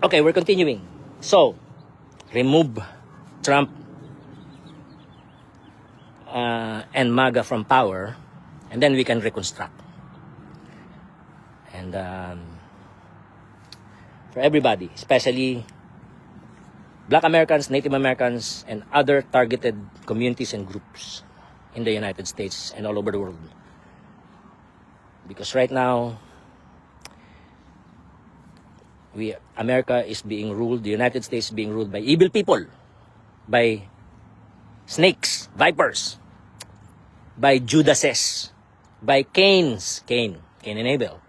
Okay, we're continuing. So, remove Trump and MAGA from power, and then we can reconstruct. And for everybody, especially Black Americans, Native Americans, and other targeted communities and groups in the United States and all over the world. Because right now, America is being ruled, the United States is being ruled by evil people, by snakes, vipers, by Judases, by Cain and Abel,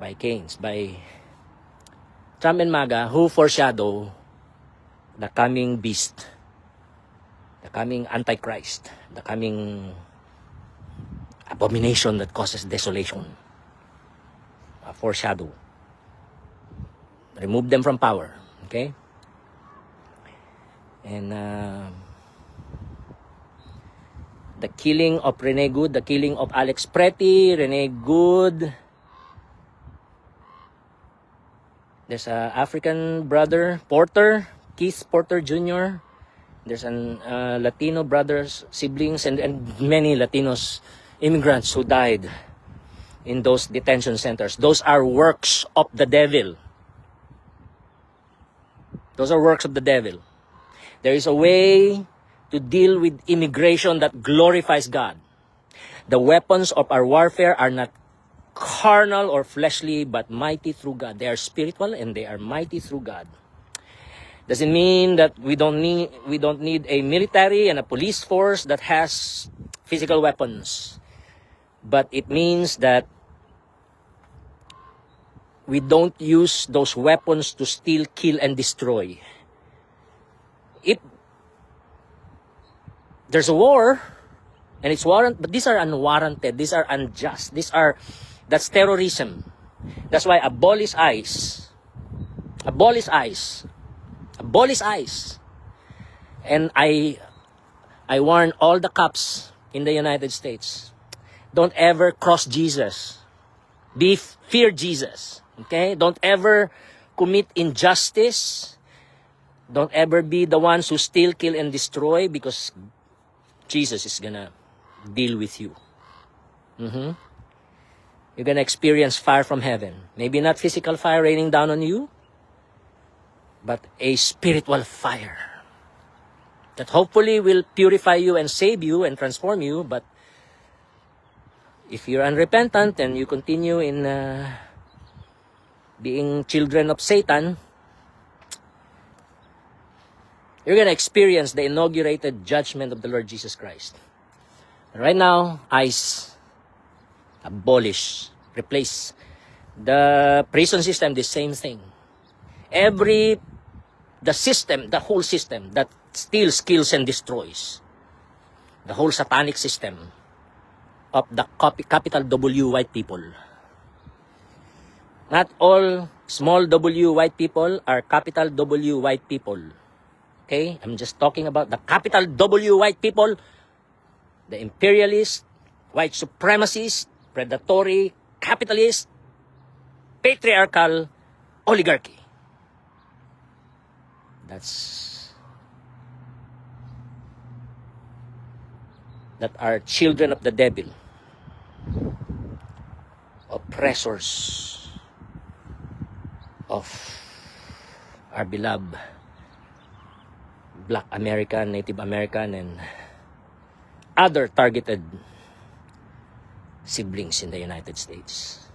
by Cains, by Trump and MAGA, who foreshadow the coming beast, the coming Antichrist, the coming abomination that causes desolation. A foreshadow. Remove them from power. Okay? And the killing of Rene Good, the killing of Alex Pretty, Rene Good. There's an African brother, Porter, Keith Porter Jr. There's an Latino brothers, siblings, and many Latinos immigrants who died in those detention centers. Those are works of the devil. Those are works of the devil. There is a way to deal with immigration that glorifies God. The weapons of our warfare are not carnal or fleshly, but mighty through God. They are spiritual and they are mighty through God. Doesn't mean that we don't need a military and a police force that has physical weapons. But it means that we don't use those weapons to steal, kill, and destroy. If there's a war, and it's warranted, but these are unwarranted, these are unjust, that's terrorism. That's why abolish ICE. Abolish ICE. Abolish ICE. And I warn all the cops in the United States, don't ever cross Jesus. Fear Jesus. Okay? Don't ever commit injustice. Don't ever be the ones who steal, kill, and destroy, because Jesus is gonna deal with you. You're gonna experience fire from heaven. Maybe not physical fire raining down on you, but a spiritual fire that hopefully will purify you and save you and transform you. But if you're unrepentant and you continue in being children of Satan, you're going to experience the inaugurated judgment of the Lord Jesus Christ. Right now, ICE, abolish, replace. The prison system, the same thing. The whole system that steals, kills, and destroys. The whole satanic system of the capital W white people. Not all small W white people are capital W white people. Okay? I'm just talking about the capital W white people, the imperialist, white supremacist, predatory, capitalist, patriarchal oligarchy. That are children of the devil, oppressors of our beloved Black American, Native American, and other targeted siblings in the United States.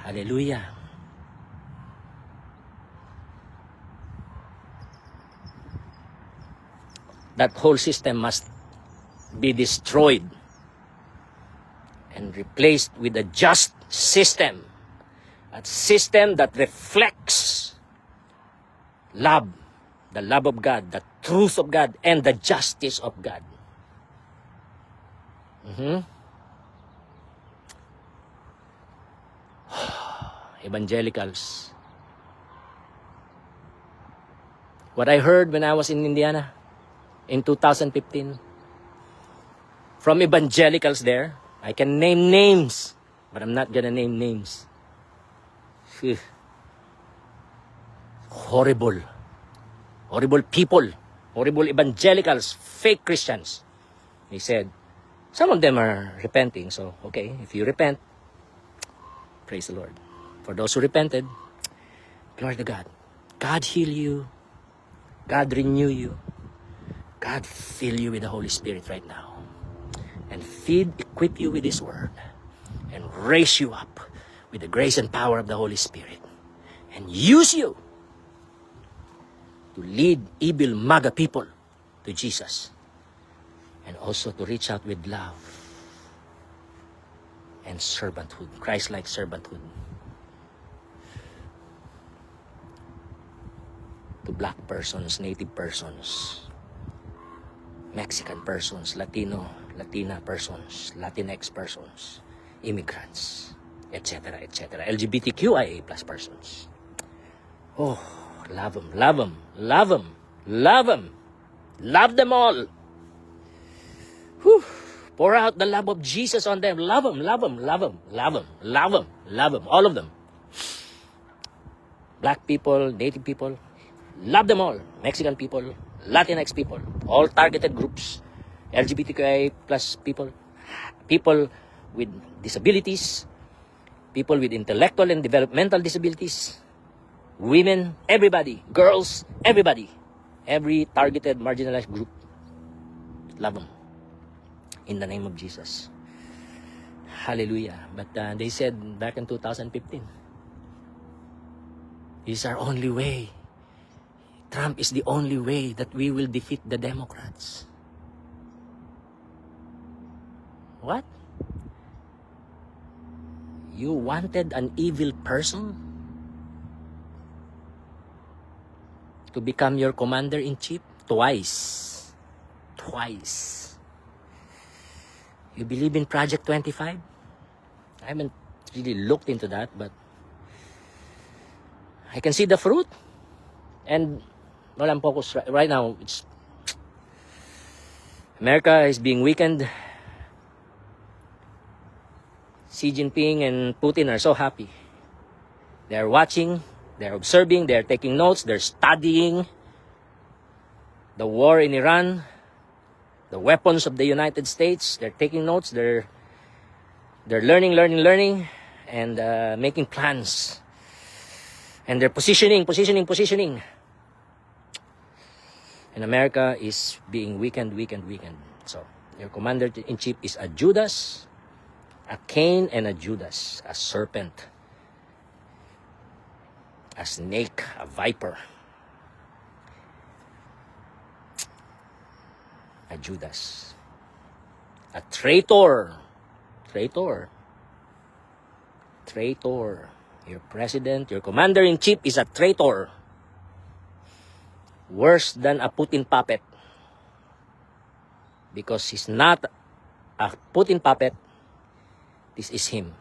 Hallelujah. That whole system must be destroyed and replaced with a just system. A system that reflects love, the love of God, the truth of God, and the justice of God. Evangelicals. What I heard when I was in Indiana in 2015 from evangelicals there, I can name names, but I'm not gonna name names. Phew. Horrible. Horrible people. Horrible evangelicals. Fake Christians. He said, some of them are repenting. So, okay, if you repent, praise the Lord. For those who repented, glory to God. God heal you. God renew you. God fill you with the Holy Spirit right now. And equip you with His Word. And raise you up with the grace and power of the Holy Spirit. And use you to lead evil MAGA people to Jesus. And also to reach out with love and servanthood, Christ-like servanthood, to black persons, native persons, Mexican persons, Latina persons, Latinx persons, immigrants, etc., etc., LGBTQIA+ persons. Oh, love them, love them, love them, love them, love them all. Whew. Pour out the love of Jesus on them. Love them, love them, love them, love them, love them, love them, all of them. Black people, native people, love them all. Mexican people, Latinx people, all targeted groups, LGBTQI+ people, people with disabilities, people with intellectual and developmental disabilities, women, everybody, girls, everybody, every targeted marginalized group. Love them. In the name of Jesus. Hallelujah. But they said back in 2015, this is our only way. Trump is the only way that we will defeat the Democrats. What? You wanted an evil person to become your commander-in-chief twice. Twice. You believe in Project 25? I haven't really looked into that, but I can see the fruit. And well, I'm focused right now. It's America is being weakened. Xi Jinping and Putin are so happy. They're watching, they're observing, they're taking notes, they're studying the war in Iran, the weapons of the United States. They're taking notes, they're learning, and making plans. And they're positioning. And America is being weakened. So, your commander-in-chief is a Judas, a Cain, and a Judas, a serpent, a snake, a viper, a Judas, a traitor. Your president, your commander-in-chief is a traitor. Worse than a Putin puppet. Because he's not a Putin puppet. This is him.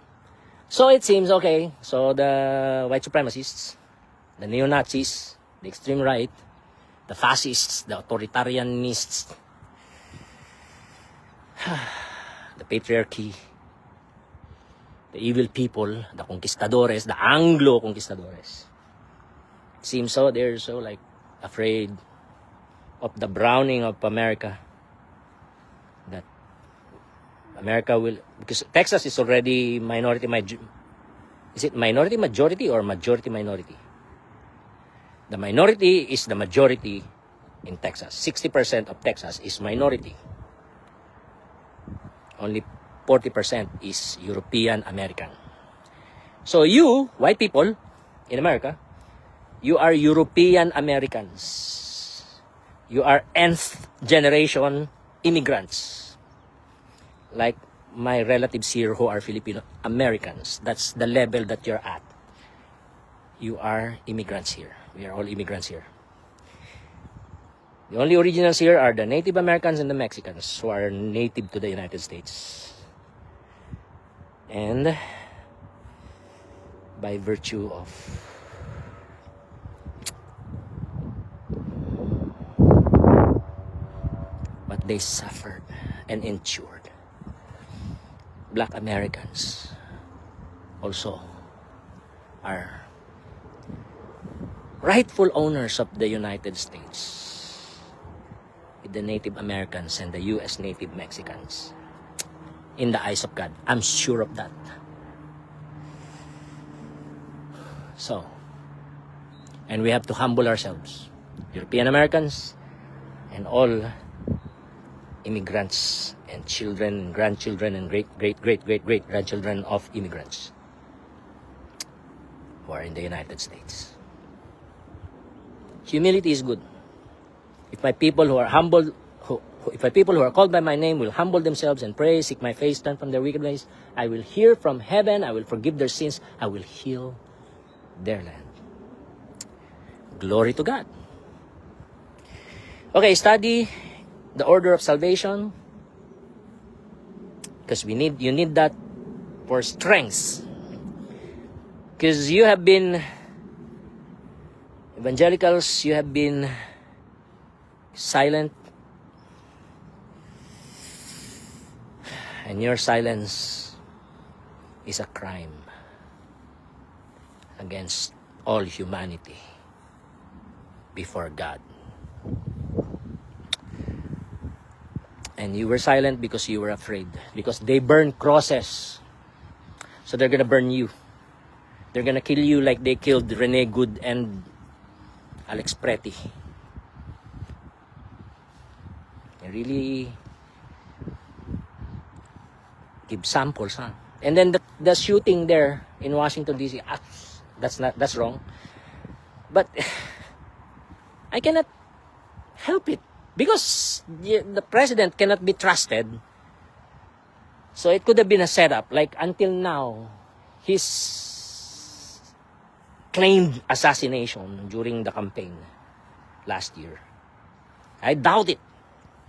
So it seems, okay, so the white supremacists, the neo-Nazis, the extreme right, the fascists, the authoritarianists, the patriarchy, the evil people, the conquistadores, the Anglo-conquistadores. It seems so, they're so like afraid of the browning of America. That America will, because Texas is already minority, is it minority majority or majority minority? The minority is the majority in Texas. 60% of Texas is minority. Only 40% is European American. So you, white people in America, you are European Americans. You are nth generation immigrants. Like my relatives here who are Filipino Americans. That's the level that you're at. You are immigrants here. We are all immigrants here. The only originals here are the Native Americans and the Mexicans who are native to the United States. And by virtue of what they suffered and endured, Black Americans also are rightful owners of the United States, with the Native Americans and the U.S. Native Mexicans, in the eyes of God. I'm sure of that. So, and we have to humble ourselves, European Americans and all immigrants and children and grandchildren and great grandchildren of immigrants who are in the United States. Humility is good. If my people who are humble, if my people who are called by my name will humble themselves and pray, seek my face, turn from their wicked ways, I will hear from heaven, I will forgive their sins, I will heal their land. Glory to God. Okay, study the order of salvation, because you need that for strength. Because you have been evangelicals, you have been silent, and your silence is a crime against all humanity before God. And you were silent because you were afraid. Because they burn crosses. So they're gonna burn you. They're gonna kill you like they killed Rene Good and Alex Preti. They really give samples, huh? And then the shooting there in Washington D.C. That's wrong. But I cannot help it. Because the president cannot be trusted. So it could have been a setup. Like until now, his claimed assassination during the campaign last year. I doubt it.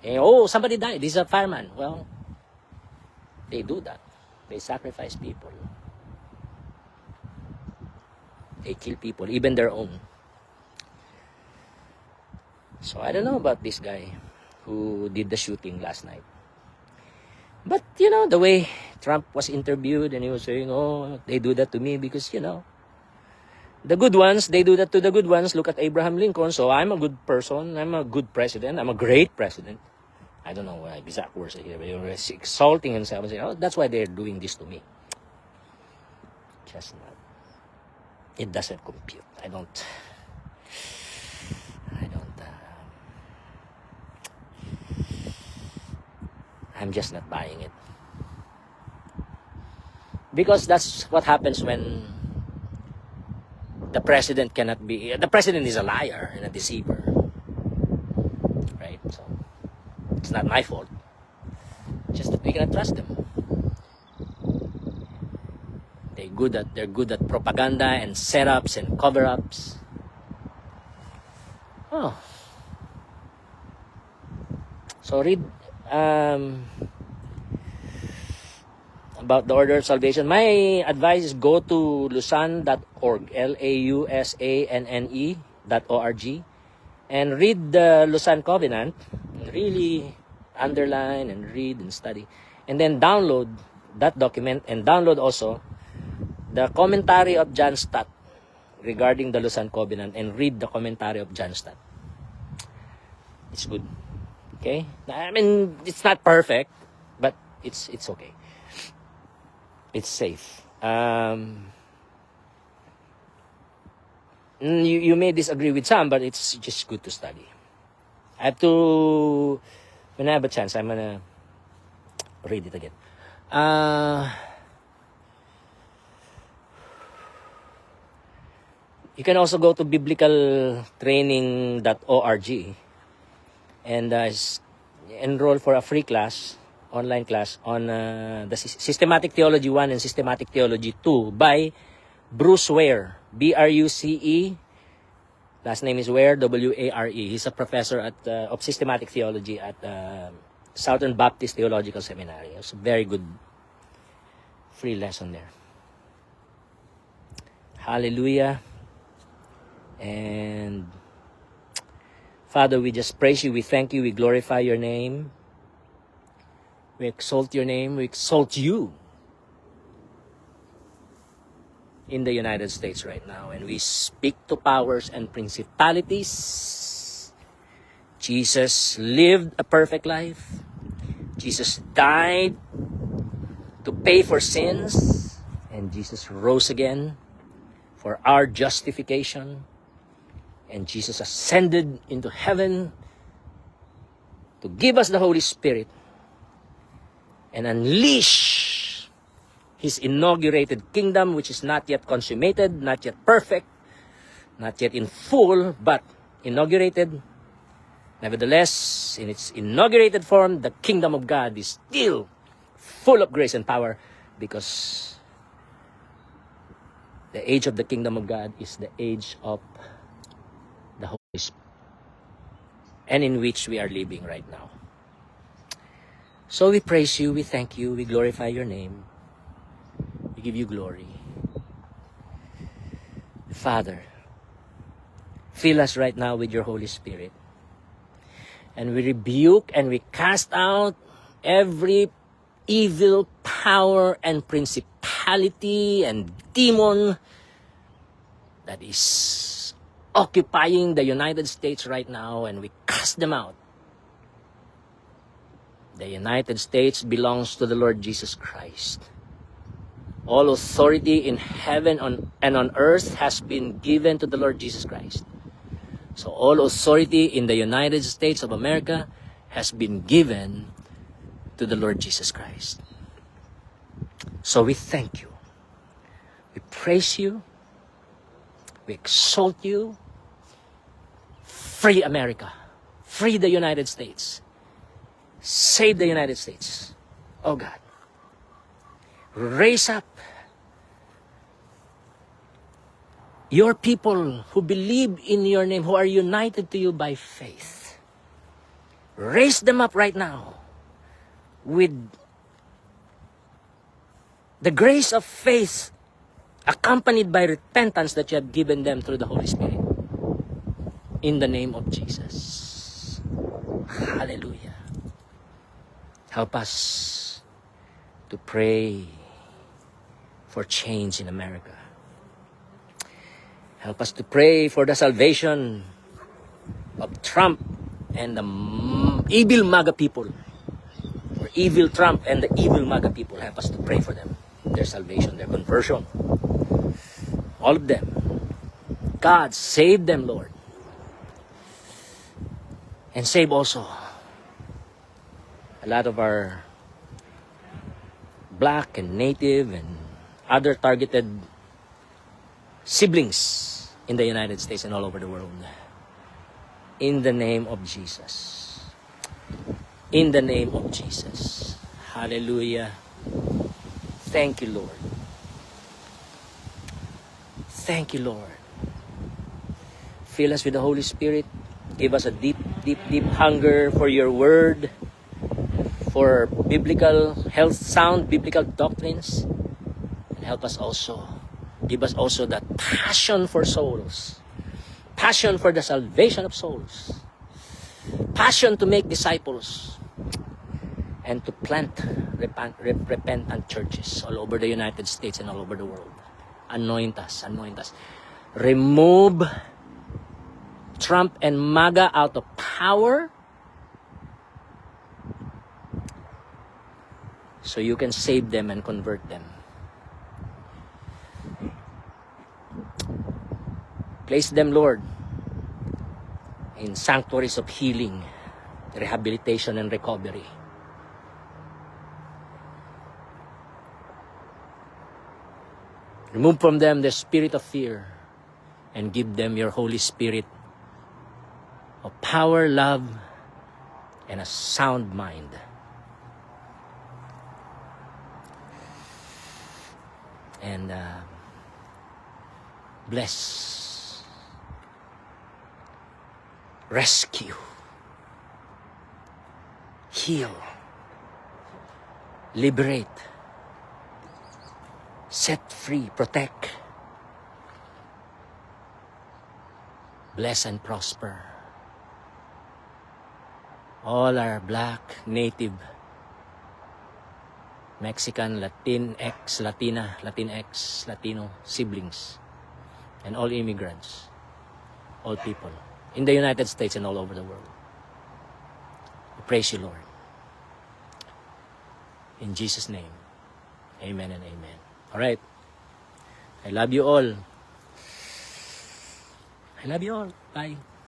Oh, somebody died. This is a fireman. Well, they do that. They sacrifice people. They kill people, even their own. So I don't know about this guy who did the shooting last night. But, you know, the way Trump was interviewed and he was saying, oh, they do that to me because, you know, the good ones, they do that to the good ones. Look at Abraham Lincoln. So I'm a good person. I'm a good president. I'm a great president. I don't know what exact words here, but he was exalting himself and saying, oh, that's why they're doing this to me. Just not. It doesn't compute. I'm just not buying it. Because that's what happens when the president cannot be... The president is a liar and a deceiver. Right? So, it's not my fault. Just that we cannot trust them. They're good at propaganda and setups and cover-ups. Oh. So read about the order of salvation. My advice is go to Lausanne.org, LAUSANNE.org, and read the Lausanne Covenant. Really underline and read and study. And then download that document and download also the commentary of John Stott regarding the Lausanne Covenant, and read the commentary of John Stott. It's good. Okay? I mean, it's not perfect, but it's okay. It's safe. You may disagree with some, but it's just good to study. I have to, when I have a chance, I'm gonna read it again. You can also go to biblicaltraining.org and enroll for a free class, online class on the Systematic Theology 1 and Systematic Theology 2 by Bruce Ware, B-R-U-C-E, last name is Ware, W-A-R-E. He's a professor of systematic theology at Southern Baptist Theological Seminary. It's a very good free lesson there. Hallelujah. And Father, we just praise you, we thank you, we glorify your name. We exalt your name, we exalt you. in the United States right now. And we speak to powers and principalities. Jesus lived a perfect life. Jesus died to pay for sins. And Jesus rose again for our justification. And Jesus ascended into heaven to give us the Holy Spirit and unleash His inaugurated kingdom, which is not yet consummated, not yet perfect, not yet in full, but inaugurated. Nevertheless, in its inaugurated form, the kingdom of God is still full of grace and power, because the age of the kingdom of God is the age of the Holy Spirit, and in which we are living right now. So we praise you, we thank you, we glorify your name, we give you glory. Father, fill us right now with your Holy Spirit, and we rebuke and we cast out every evil power and principality and demon that is occupying the United States right now, and we cast them out. The United States belongs to the Lord Jesus Christ. All authority in heaven and on earth has been given to the Lord Jesus Christ. So all authority in the United States of America has been given to the Lord Jesus Christ. So we thank you. We praise you. We exalt you. Free America. Free the United States. Save the United States. Oh God. Raise up your people who believe in your name, who are united to you by faith. Raise them up right now with the grace of faith accompanied by repentance that you have given them through the Holy Spirit. In the name of Jesus. Hallelujah. Help us to pray for change in America. Help us to pray for the salvation of Trump and the evil MAGA people. For evil Trump and the evil MAGA people. Help us to pray for them. Their salvation, their conversion. All of them. God, save them, Lord. And save also a lot of our black and native and other targeted siblings in the United States and all over the world. In the name of Jesus. In the name of Jesus. Hallelujah. Thank you, Lord. Thank you, Lord. Fill us with the Holy Spirit. Give us a deep, deep, deep hunger for your word, for biblical health, sound biblical doctrines. And help us also. Give us also that passion for souls. Passion for the salvation of souls. Passion to make disciples. And to plant repentant churches all over the United States and all over the world. Anoint us, anoint us. Remove Trump and MAGA out of power, so you can save them and convert them. Place them, Lord, in sanctuaries of healing, rehabilitation, and recovery. Remove from them the spirit of fear and give them your Holy Spirit of power, love, and a sound mind. And bless, rescue, heal, liberate, set free, protect, bless and prosper all our black, native, Mexican, Latinx, Latina, Latinx, Latino siblings, and all immigrants, all people in the United States and all over the world. We praise you, Lord. In Jesus' name, amen and amen. All right. I love you all. I love you all. Bye.